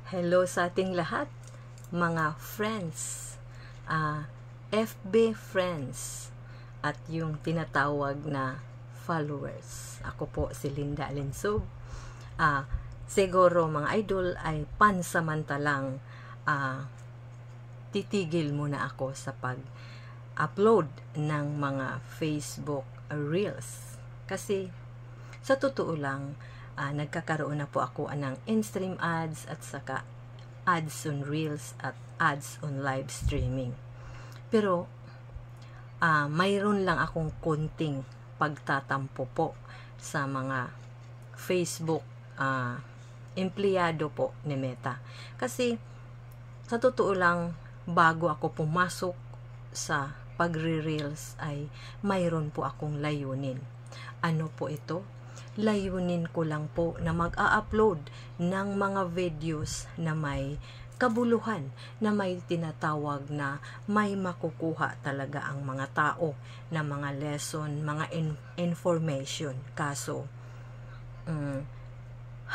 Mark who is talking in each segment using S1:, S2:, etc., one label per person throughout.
S1: Hello sa ating lahat, mga friends, FB friends, at yung tinatawag na followers. Ako po si Linda Alinsug. Siguro mga idol ay pansamantalang titigil muna ako sa pag-upload ng mga Facebook Reels. Kasi sa totoo lang, nagkakaroon na po ako ng in-stream ads at saka ads on Reels at ads on live streaming. Pero mayroon lang akong konting pagtatampo po sa mga Facebook empleyado po ni Meta. Kasi sa totoo lang, bago ako pumasok sa pagre-reels ay mayroon po akong layunin. Ano po ito? Layunin ko lang po na mag-a-upload ng mga videos na may kabuluhan, na may tinatawag na may makukuha talaga ang mga tao na mga lesson, mga information. Kaso,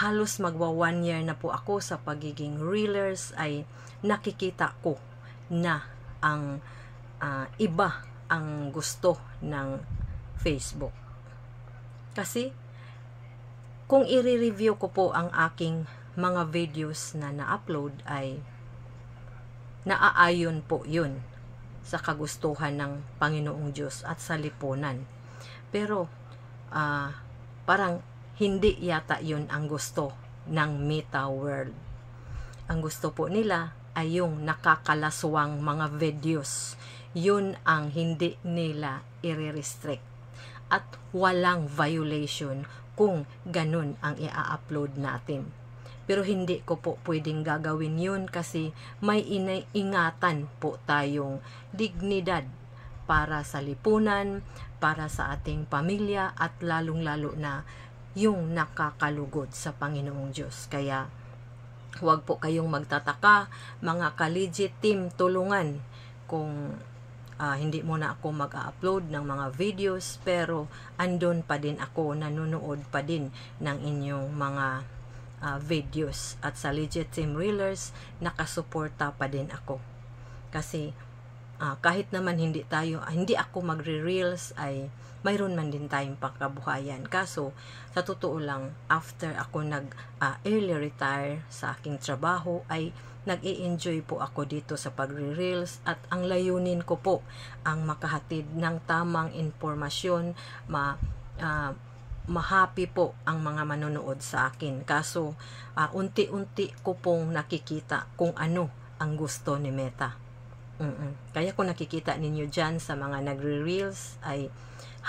S1: halos magwa 1 year na po ako sa pagiging reelers ay nakikita ko na ang iba ang gusto ng Facebook. Kasi kung i-review ko po ang aking mga videos na na-upload ay naaayon po yun sa kagustuhan ng Panginoong Diyos at sa lipunan. Pero parang hindi yata yun ang gusto ng Meta World. Ang gusto po nila ay yung nakakalaswang mga videos. Yun ang hindi nila i-restrict. At walang violation kung ganun ang i-upload natin. Pero hindi ko po pwedeng gagawin yun kasi may ingatan po tayong dignidad para sa lipunan, para sa ating pamilya at lalong-lalo na yung nakakalugod sa Panginoong Diyos. Kaya huwag po kayong magtataka, mga ka-legit team, tulungan kung hindi muna ako mag-upload ng mga videos, pero andun pa din ako, nanonood pa din ng inyong mga videos, at sa legit team reelers nakasuporta pa din ako. Kasi kahit naman hindi ako magre-reels ay mayroon man din tayong pangkabuhayan. Kaso sa totoo lang, after ako early retire sa aking trabaho ay nag-i-enjoy po ako dito sa pagre-reels, at ang layunin ko po ang makahatid ng tamang informasyon, ma-happy po ang mga manonood sa akin. Kaso unti-unti ko pong nakikita kung ano ang gusto ni Meta. Kaya kung nakikita ninyo dyan sa mga nagre-reels ay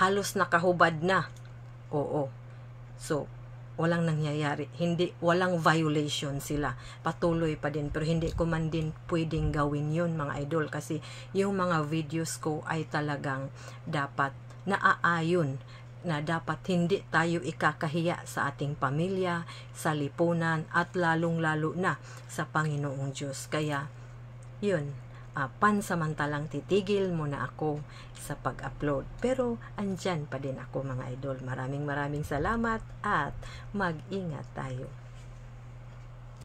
S1: halos nakahubad na. Oo. So walang nangyayari, walang violation sila, patuloy pa din. Pero hindi ko man din pwedeng gawin yun, mga idol, kasi yung mga videos ko ay talagang dapat naaayon, na dapat hindi tayo ikakahiya sa ating pamilya, sa lipunan, at lalong-lalo na sa Panginoong Diyos. Kaya yun, pansamantalang titigil muna ako sa pag-upload. Pero andyan pa din ako, mga idol. Maraming salamat at mag-ingat tayo.